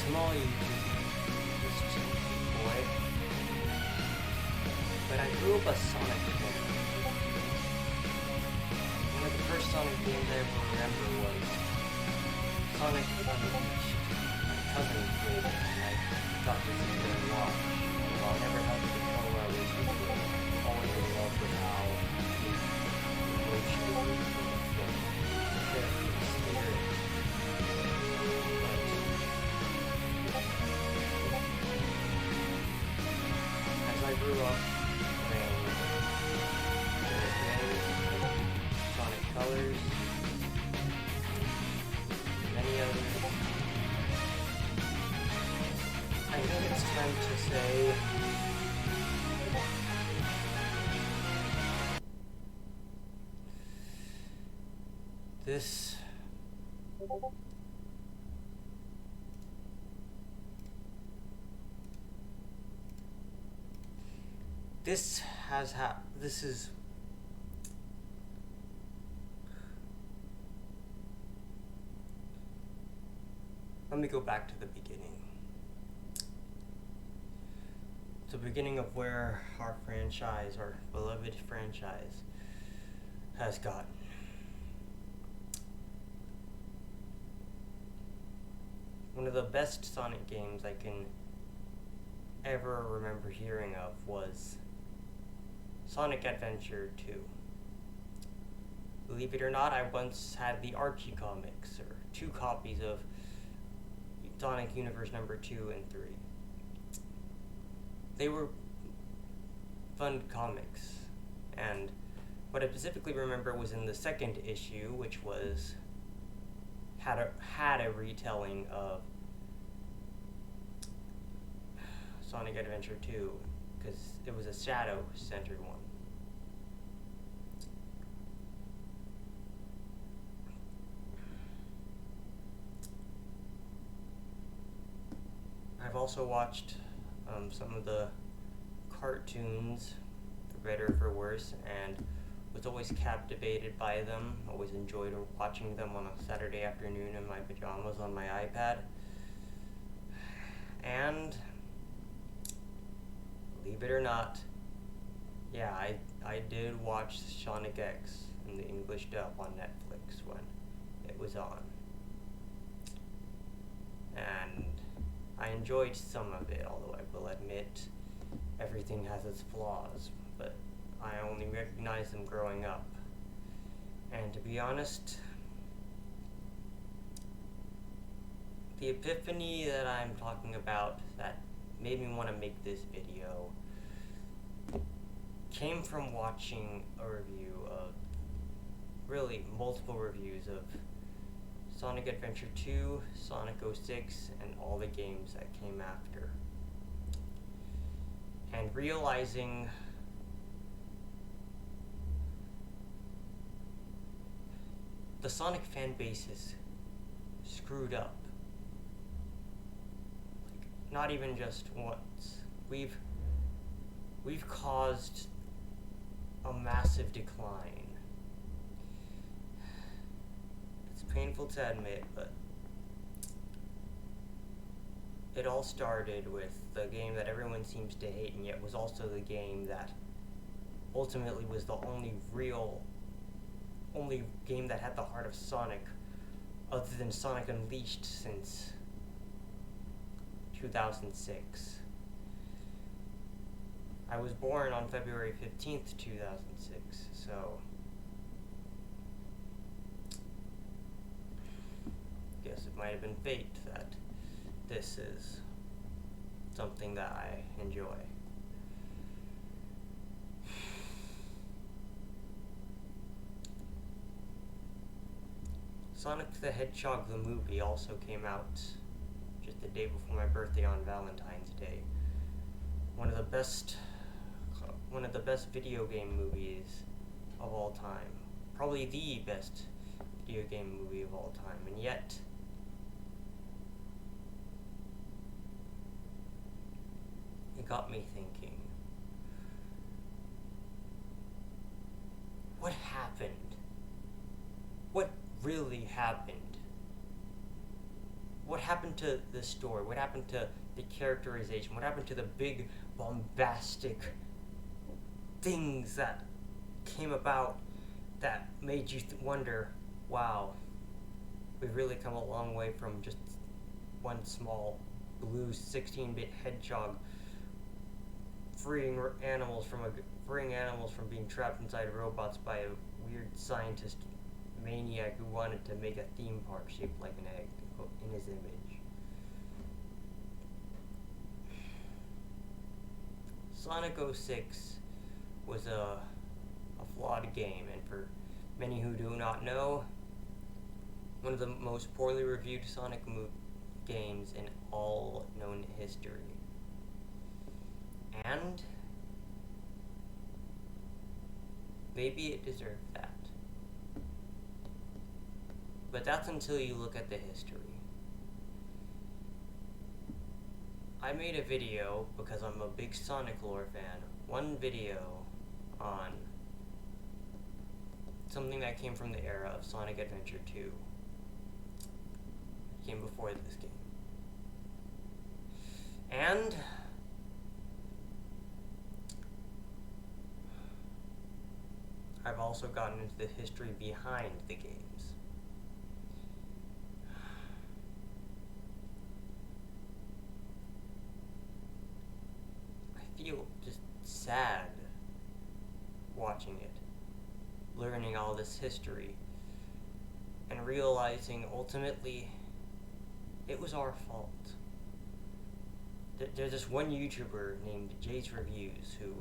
small just boy, but I grew up a Sonic fan. One of the first Sonic games I ever remember was Sonic Unleashed. My cousin played it, and I got to see it a lot. While I never had the controller, I was always in love with how emotionally the characters spirit. As I grew up playing Sonic Colors, many others, I think it's time to say this is let me go back to the beginning. The beginning of where our franchise, our beloved franchise, has gotten. One of the best Sonic games I can ever remember hearing of was Sonic Adventure 2. Believe it or not, I once had the Archie comics, or 2 copies of Sonic Universe number 2 and 3. They were fun comics, and what I specifically remember was in the second issue, which was had a retelling of Sonic Adventure 2, because it was a shadow-centered one. I've also watched some of the cartoons, for better or for worse, and was always captivated by them. Always enjoyed watching them on a Saturday afternoon in my pajamas on my iPad. And believe it or not, yeah, I did watch Sonic X in the English dub on Netflix when it was on. And I enjoyed some of it, although I will admit everything has its flaws, but I only recognized them growing up. And to be honest, the epiphany that I'm talking about that made me want to make this video came from watching a review of, really multiple reviews of Sonic Adventure 2, Sonic 06, and all the games that came after. And realizing the Sonic fan base is screwed up. Like, not even just once. We've caused a massive decline. It's painful to admit, but it all started with the game that everyone seems to hate, and yet was also the game that ultimately was the only game that had the heart of Sonic, other than Sonic Unleashed, since 2006. I was born on February 15th, 2006, so guess it might have been fate that this is something that I enjoy. Sonic the Hedgehog the movie also came out just the day before my birthday on Valentine's Day. One of the best video game movies of all time. Probably the best video game movie of all time, and yet it got me thinking, what happened? What really happened what happened to the story? What happened to the characterization? What happened to the big bombastic things that came about that made you wonder, wow, we've really come a long way from just one small blue 16-bit hedgehog freeing animals from being trapped inside robots by a weird scientist maniac who wanted to make a theme park shaped like an egg in his image. Sonic 06 was a flawed game, and for many who do not know, one of the most poorly reviewed Sonic games in all known history. And maybe it deserved that. But that's until you look at the history. I made a video, because I'm a big Sonic lore fan, one video on something that came from the era of Sonic Adventure 2. It came before this game. And I've also gotten into the history behind the games. I feel just sad watching it, learning all this history, and realizing ultimately it was our fault. There's this one YouTuber named Jay's Reviews who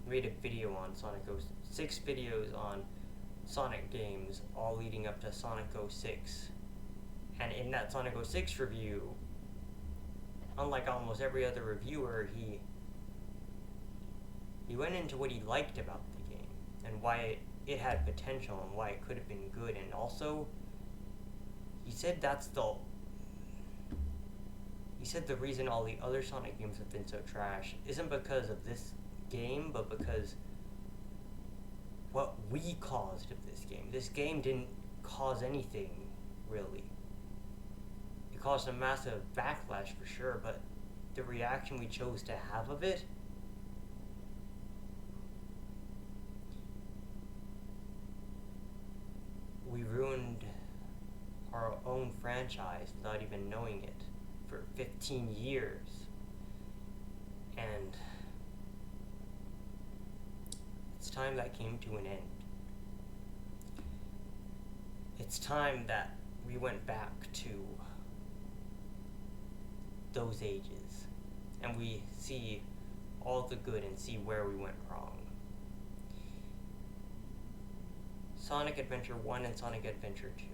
made a video on Sonic 06, videos on Sonic games, all leading up to Sonic 06. And in that Sonic 06 review, unlike almost every other reviewer, he went into what he liked about the game and why it had potential and why it could have been good. And also, he said the reason all the other Sonic games have been so trash isn't because of this game, but because what we caused of this game. This game didn't cause anything, really. It caused a massive backlash for sure, but the reaction we chose to have of it, we ruined our own franchise without even knowing it for 15 years. And it's time that came to an end. It's time that we went back to those ages and we see all the good and see where we went wrong. Sonic Adventure 1 and Sonic Adventure 2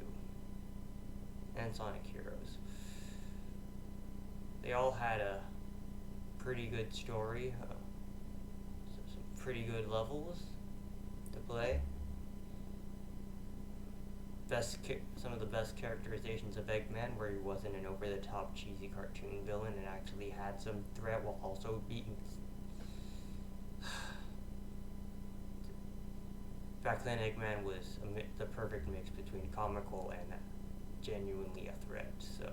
and Sonic Heroes, they all had a pretty good story, some pretty good levels to play. Some of the best characterizations of Eggman, where he wasn't an over-the-top cheesy cartoon villain and actually had some threat while also beating. Back then, Eggman was the perfect mix between comical and genuinely a threat. So.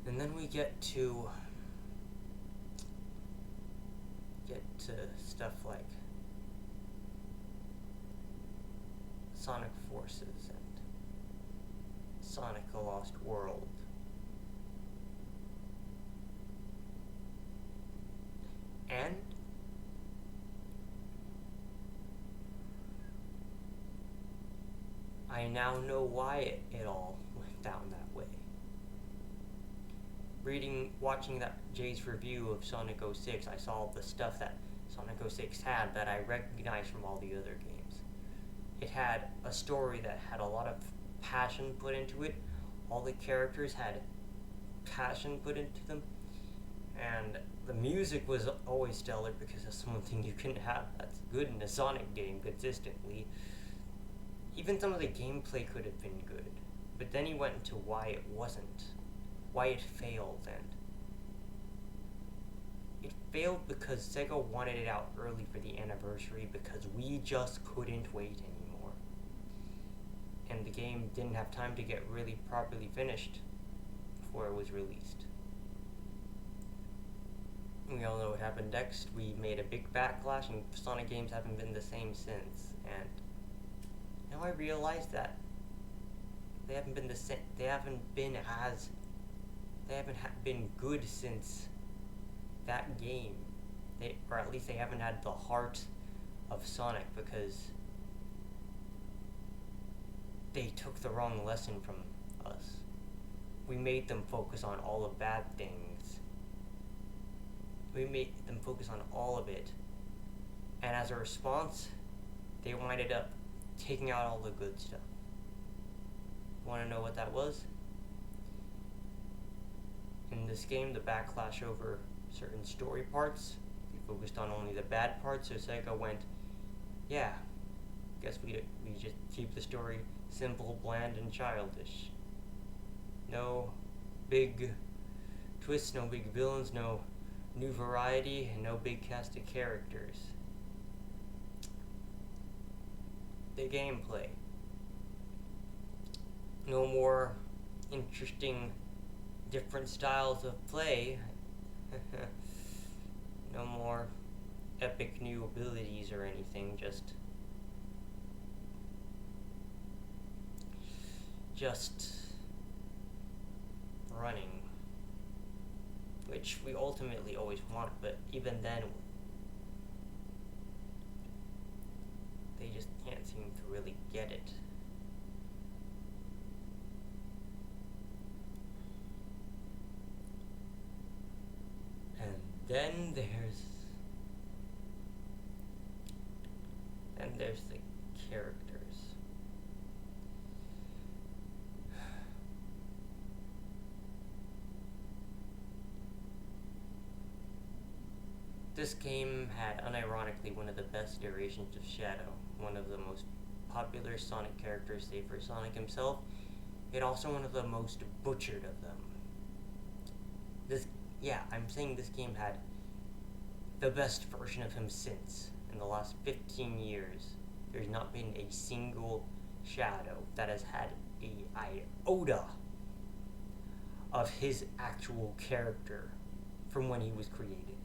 And then we get to stuff like Sonic Forces and Sonic the Lost World. And I now know why it all went down that way. Watching that Jay's review of Sonic 06, I saw the stuff that Sonic 06 had that I recognized from all the other games. It had a story that had a lot of passion put into it. All the characters had passion put into them. And the music was always stellar, because that's one thing you can have that's good in a Sonic game consistently. Even some of the gameplay could have been good. But then he went into why it wasn't. Why it failed, and it failed because Sega wanted it out early for the anniversary because we just couldn't wait anymore. And the game didn't have time to get really properly finished before it was released. We all know what happened next. We made a big backlash, and Sonic games haven't been the same since. And now I realize that they haven't been the same. They haven't been good since that game. Or at least they haven't had the heart of Sonic, because they took the wrong lesson from us. We made them focus on all the bad things. We made them focus on all of it. And as a response, they winded up taking out all the good stuff. Want to know what that was? In this game, the backlash over certain story parts, we focused on only the bad parts, so Sega went, yeah, guess we just keep the story simple, bland, and childish. No big twists, no big villains, no new variety, and no big cast of characters. The gameplay. No more interesting, different styles of play. No more epic new abilities or anything, just running. Which we ultimately always want, but even then, they just can't seem to really get it. And then there's the characters. This game had unironically one of the best iterations of Shadow, one of the most popular Sonic characters save for Sonic himself, yet also one of the most butchered of them. I'm saying this game had the best version of him since. In the last 15 years, there's not been a single Shadow that has had a iota of his actual character from when he was created.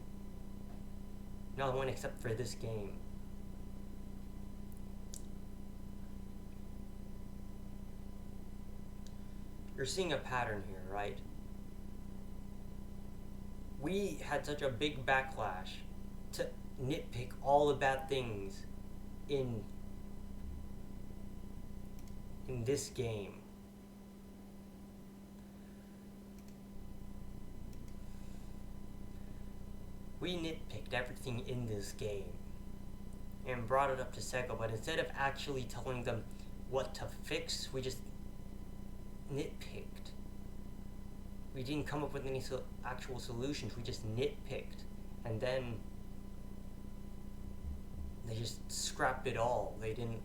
Not one except for this game. You're seeing a pattern here, right? We had such a big backlash to nitpick all the bad things in this game. We nitpicked everything in this game and brought it up to Sega, but instead of actually telling them what to fix, we just nitpicked. We didn't come up with any actual solutions, we just nitpicked. And then they just scrapped it all. They didn't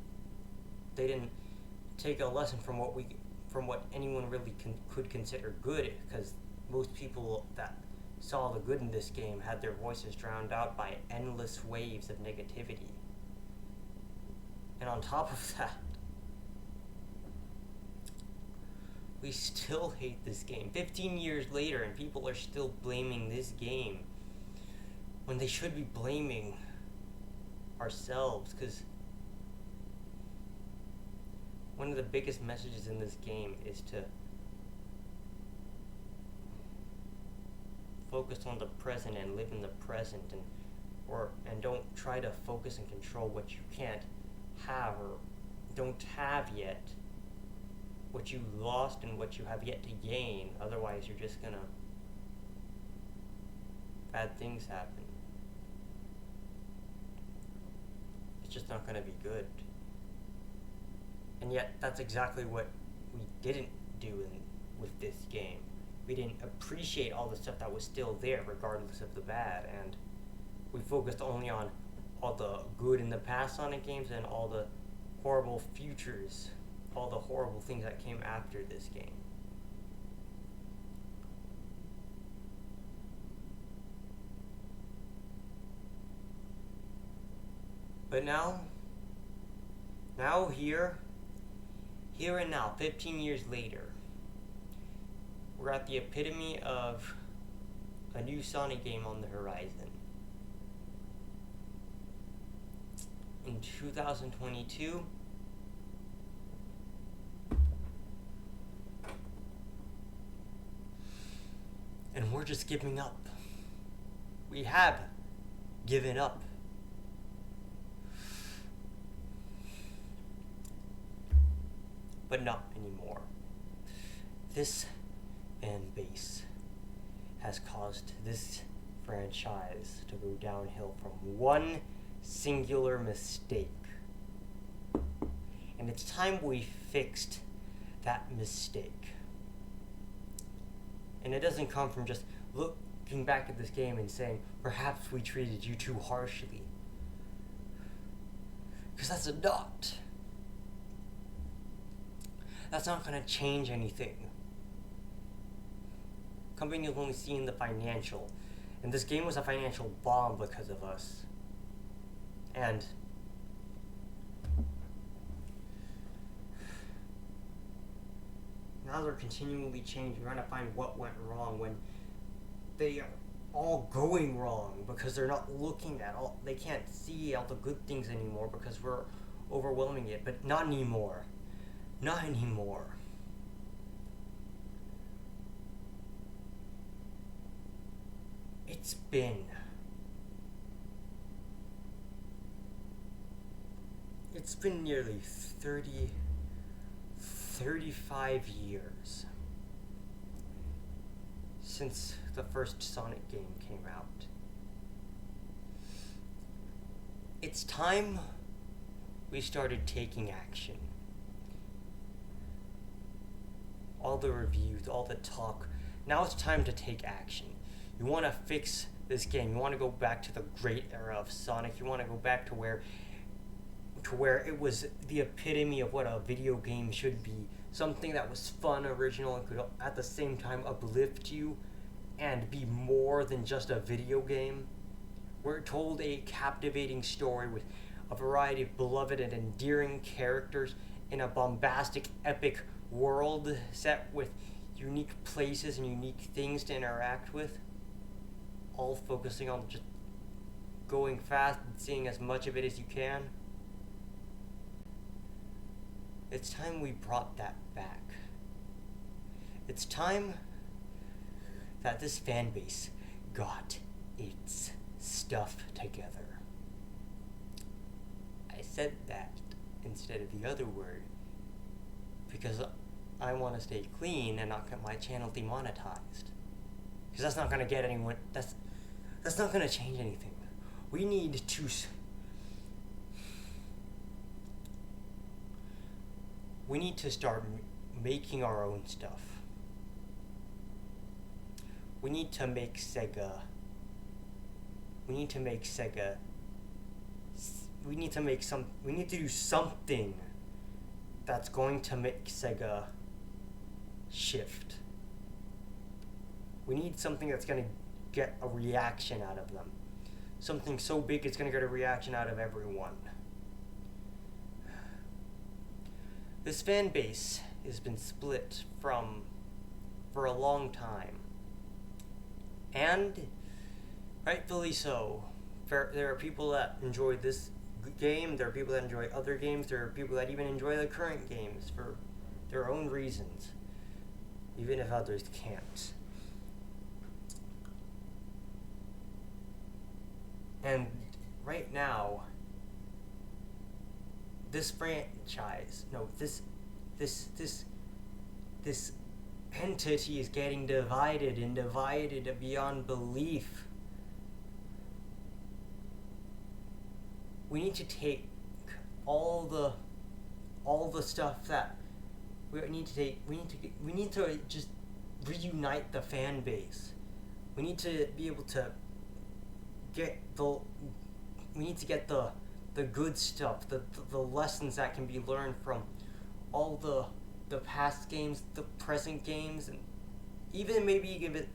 take a lesson from what anyone really could consider good, because most people that saw the good in this game had their voices drowned out by endless waves of negativity. And on top of that, we still hate this game 15 years later, and people are still blaming this game when they should be blaming ourselves, because one of the biggest messages in this game is to focus on the present and live in the present, and don't try to focus and control what you can't have or don't have yet, what you lost and what you have yet to gain. Otherwise you're just gonna bad things happen. It's just not gonna be good. And yet that's exactly what we didn't do with this game. We didn't appreciate all the stuff that was still there, regardless of the bad, and we focused only on all the good in the past Sonic games and all the horrible futures, all the horrible things that came after this game. But now here and now, 15 years later, we're at the epitome of a new Sonic game on the horizon. In 2022, and we're just giving up. We have given up. But not anymore. This fan base has caused this franchise to go downhill from one singular mistake. And it's time we fixed that mistake. And it doesn't come from just looking back at this game and saying, perhaps we treated you too harshly. Because that's a dot. That's not going to change anything. Company is only seeing the financial. And this game was a financial bomb because of us. And now they're continually changing, trying to find what went wrong when they are all going wrong because they're not looking at all. They can't see all the good things anymore because we're overwhelming it. But not anymore. Not anymore. It's been nearly 35 years since the first Sonic game came out. It's time we started taking action. All the reviews, all the talk. Now it's time to take action. You want to fix this game. You want to go back to the great era of Sonic. You want to go back to where it was the epitome of what a video game should be. Something that was fun, original, and could at the same time uplift you and be more than just a video game. Where it told a captivating story with a variety of beloved and endearing characters in a bombastic, epic world set with unique places and unique things to interact with, all focusing on just going fast and seeing as much of it as you can. It's time we brought that back. It's time that this fan base got its stuff together. I said that instead of the other word because I want to stay clean and not get my channel demonetized. Because that's not going to get anyone. That's not going to change anything. We need to start making our own stuff. We need to make Sega. We need to do something that's going to make Sega shift. We need something that's going to get a reaction out of them. Something so big it's going to get a reaction out of everyone. This fan base has been split for a long time. And rightfully so. There are people that enjoy this game, there are people that enjoy other games, there are people that even enjoy the current games for their own reasons, even if others can't. And right now, this franchise, this entity is getting divided beyond belief. We need to take all the stuff that we need to just reunite the fan base. We need to be able to get the good stuff, the lessons that can be learned from all the past games, the present games, and even maybe give it,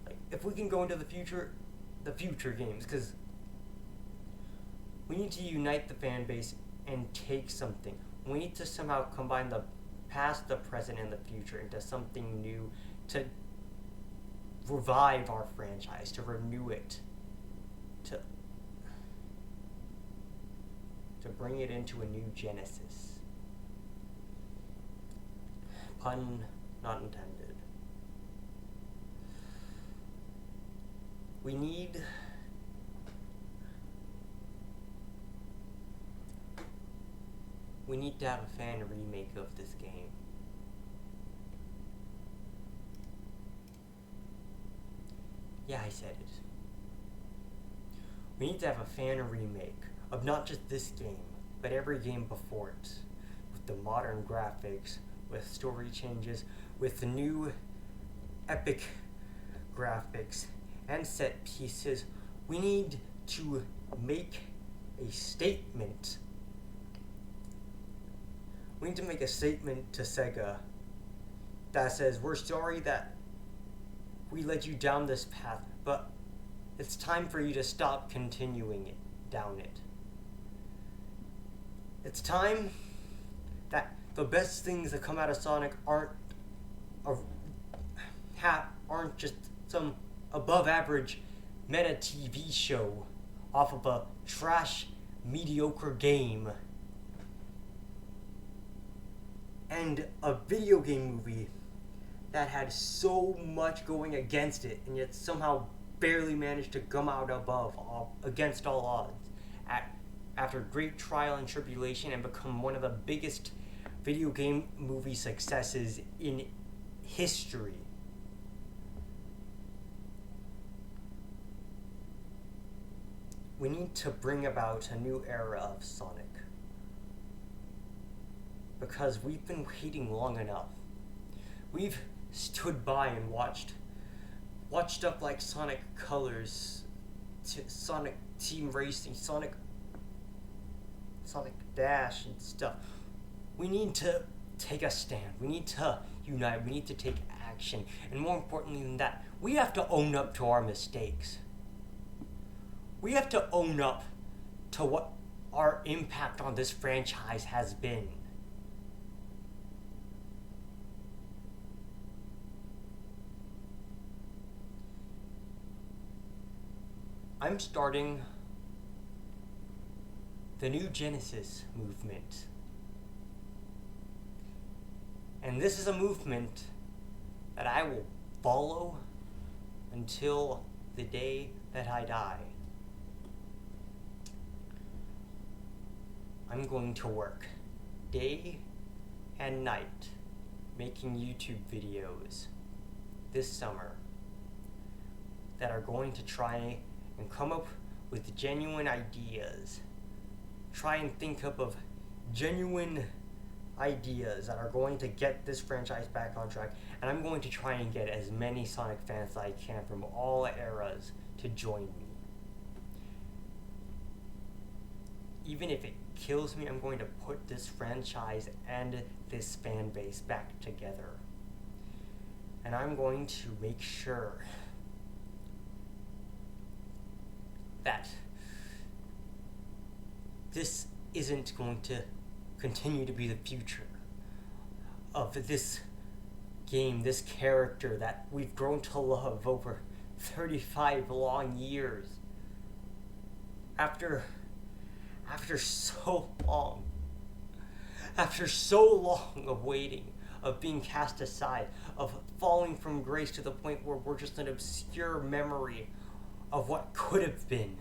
like, if we can go into the future games, because We need to unite the fan base and take something. We need to somehow combine the past, the present, and the future into something new to revive our franchise, to renew it, to bring it into a new genesis. Pun not intended. We need to have a fan remake of this game. Yeah, I said it. We need to have a fan remake of not just this game, but every game before it. With the modern graphics, with story changes, with the new epic graphics and set pieces. We need to make a statement. We need to make a statement to Sega that says, we're sorry that we led you down this path, but it's time for you to stop continuing it down it. It's time that the best things that come out of Sonic aren't just some above average meta TV show off of a trash mediocre game and a video game movie that had so much going against it and yet somehow barely managed to come out against all odds after great trial and tribulation and become one of the biggest video game movie successes in history. We need to bring about a new era of Sonic, because we've been waiting long enough. We've stood by and watched stuff like Sonic Colors, Sonic Team Racing, Sonic Dash and stuff. We need to take a stand. We need to unite. We need to take action. And more importantly than that, we have to own up to our mistakes. We have to own up to what our impact on this franchise has been. I'm starting the New Genesis movement. And this is a movement that I will follow until the day that I die. I'm going to work day and night making YouTube videos this summer that are going to try and come up with genuine ideas. Try and think up of genuine ideas that are going to get this franchise back on track. And I'm going to try and get as many Sonic fans as I can from all eras to join me. Even if it kills me, I'm going to put this franchise and this fan base back together. And I'm going to make sure that this isn't going to continue to be the future of this game, this character that we've grown to love over 35 long years. After so long of waiting, of being cast aside, of falling from grace to the point where we're just an obscure memory of what could have been.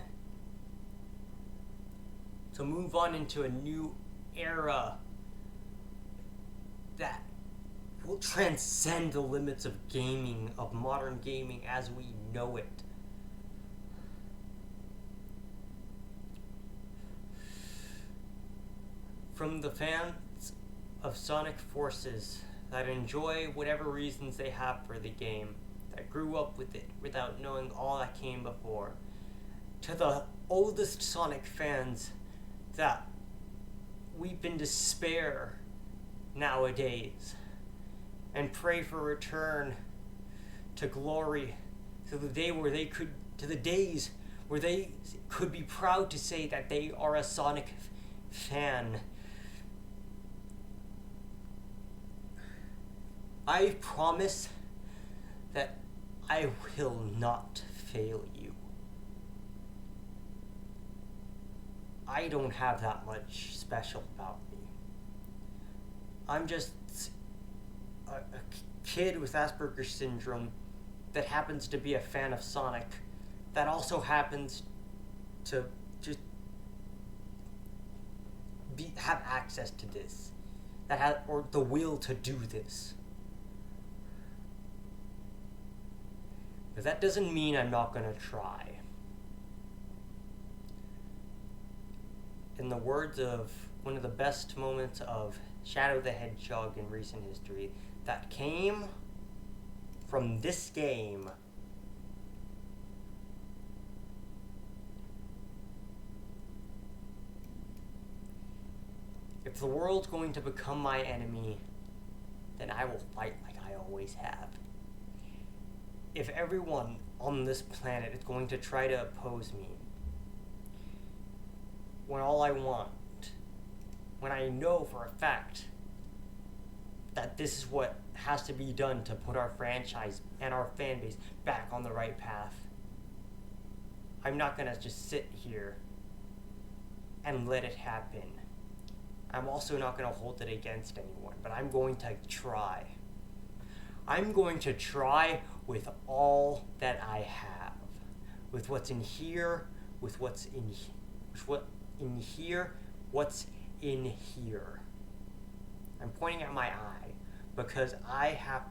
To move on into a new era that will transcend the limits of gaming, of modern gaming as we know it. From the fans of Sonic Forces that enjoy whatever reasons they have for the game, that grew up with it without knowing all that came before, to the oldest Sonic fans that weep in despair nowadays and pray for return to glory, to the days where they could be proud to say that they are a Sonic fan. I promise that I will not fail you. I don't have that much special about me. I'm just a kid with Asperger's syndrome that happens to be a fan of Sonic, that also happens to just have access to this, or the will to do this. But that doesn't mean I'm not gonna try. In the words of one of the best moments of Shadow the Hedgehog in recent history, that came from this game. If the world's going to become my enemy, then I will fight like I always have. If everyone on this planet is going to try to oppose me, when all I want, when I know for a fact that this is what has to be done to put our franchise and our fan base back on the right path, I'm not gonna just sit here and let it happen. I'm also not gonna hold it against anyone, but I'm going to try. I'm going to try with all that I have, with what's in here, with what's in here, what's in here. I'm pointing at my eye because I have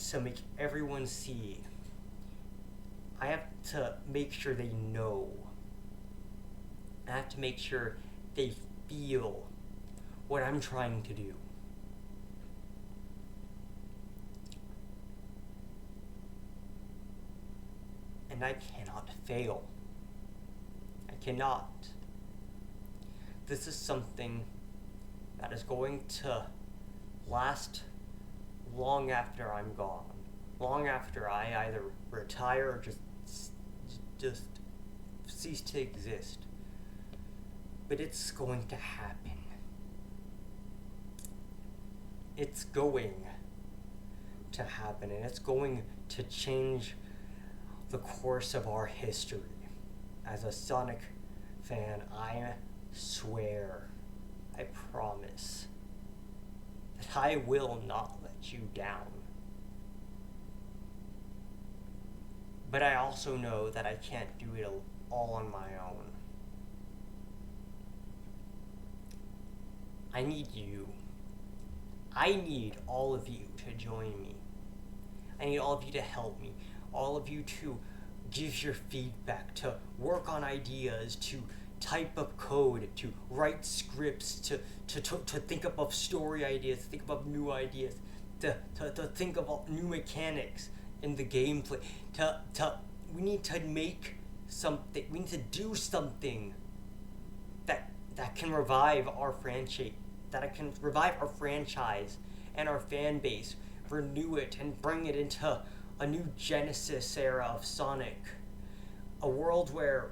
to make everyone see. I have to make sure they know. I have to make sure they feel what I'm trying to do. And I cannot fail. I cannot. This is something that is going to last long after I'm gone. Long after I either retire or just cease to exist. But it's going to happen. It's going to happen, and it's going to change the course of our history. As a Sonic fan, I swear, I promise, that I will not let you down. But I also know that I can't do it all on my own. I need you. I need all of you to join me. I need all of you to help me. All of you to give your feedback, to work on ideas, to type up code, to write scripts, to think up story ideas, think up new ideas, to think about new mechanics in the gameplay. We need to make something. We need to do something that can revive our franchise, and our fan base, renew it and bring it into a new Genesis era of Sonic. A world where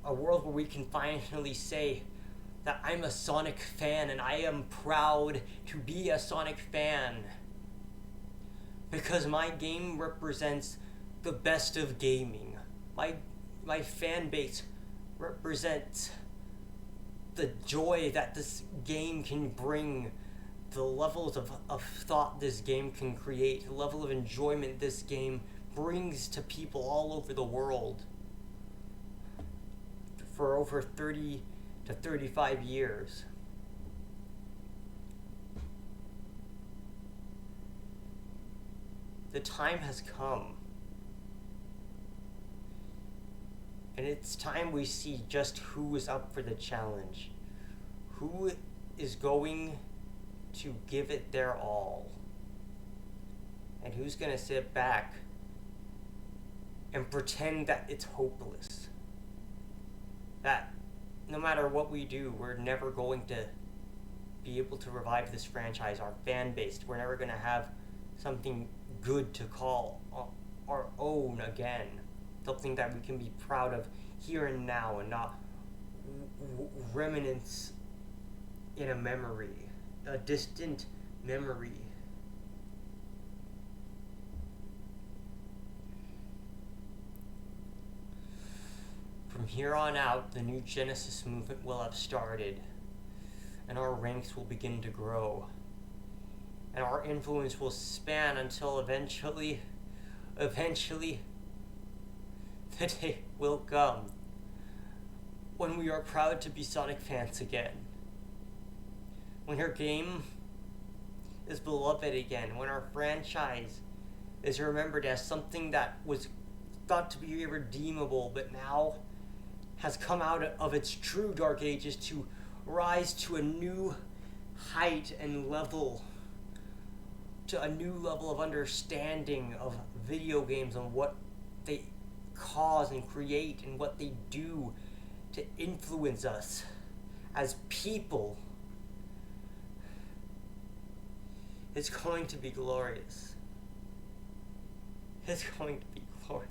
we can finally say that I'm a Sonic fan and I am proud to be a Sonic fan. Because my game represents the best of gaming. My fan base represents the joy that this game can bring, the levels of thought this game can create, the level of enjoyment this game brings to people all over the world for over 30 to 35 years. The time has come. And it's time we see just who is up for the challenge. Who is going to give it their all. And who's going to sit back and pretend that it's hopeless. That no matter what we do, we're never going to be able to revive this franchise, our fan base. We're never going to have something good to call our own again. something that we can be proud of here and now, and not remnants in a memory, a distant memory. From here on out, the new Genesis movement will have started, and our ranks will begin to grow, and our influence will span until eventually, the day will come when we are proud to be Sonic fans again, when our game is beloved again, when our franchise is remembered as something that was thought to be irredeemable, but now has come out of its true dark ages to rise to a new height and level, to a new level of understanding of video games and what they cause and create and what they do to influence us as people. It's going to be glorious. It's going to be glorious.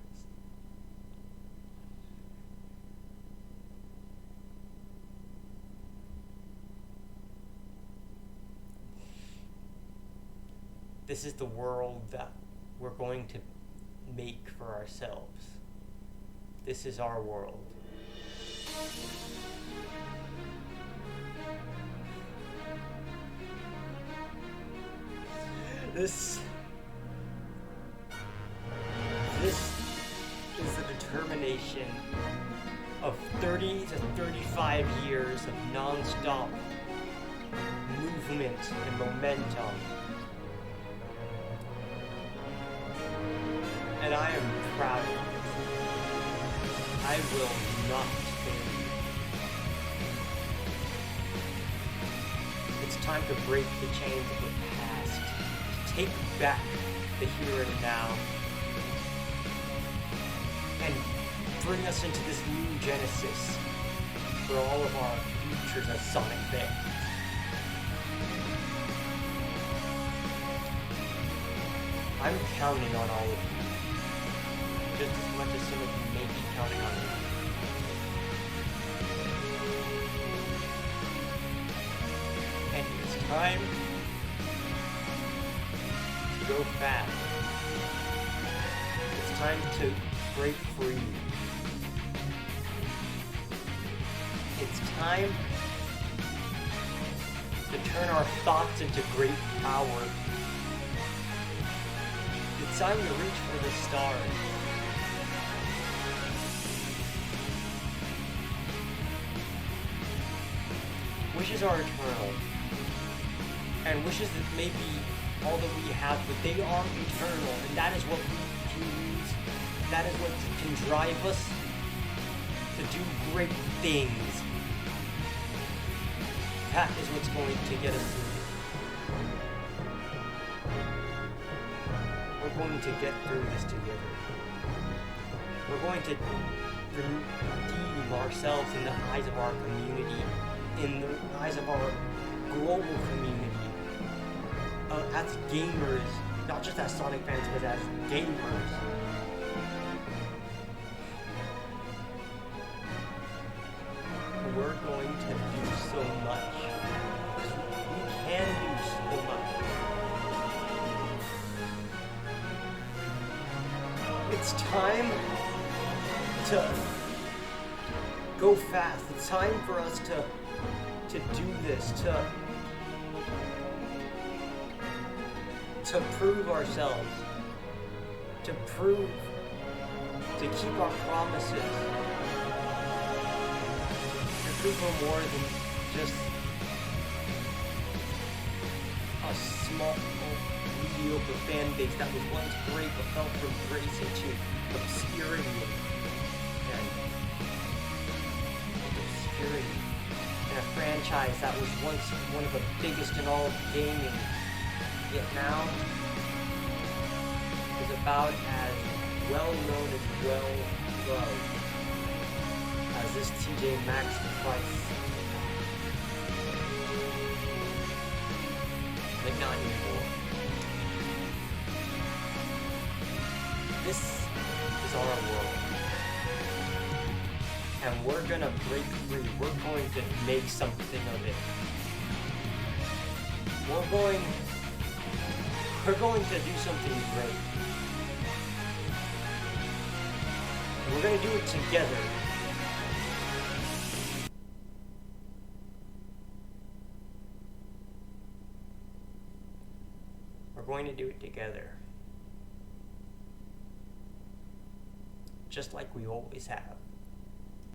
This is the world that we're going to make for ourselves. This is our world. This is the determination of 30 to 35 years of non-stop movement and momentum. And I am proud of it. I will not fail. It's time to break the chains of the past, to take back the here and now, and bring us into this new Genesis for all of our futures as Sonic fans. I'm counting on all of you, just as much as some of you may be counting on me. And it's time to go fast. It's time to break free. It's time to turn our thoughts into great power. It's time to reach for the stars. Wishes are eternal, and wishes that may be all that we have, but they are eternal, and that is what we can use. That is what can drive us to do great things. That is what's going to get us through. We're going to get through this together. We're going to redeem ourselves in the eyes of our community, in the eyes of our global community, as gamers, not just as Sonic fans, but as gamers. We're going to do so much. We can do so much. It's time to go fast. It's time for us to do this, to prove ourselves, to keep our promises, to prove we're more than just a small, mediocre fan base that was once great but fell from grace into obscurity and a franchise that was once one of the biggest in all of gaming, yet now is about as well known as well loved as this TJ Maxx Price. But not anymore. This is our world. and we're gonna break free. We're going to make something of it. We're going to do something great. And we're gonna do it together. We're going to do it together. Just like we always have.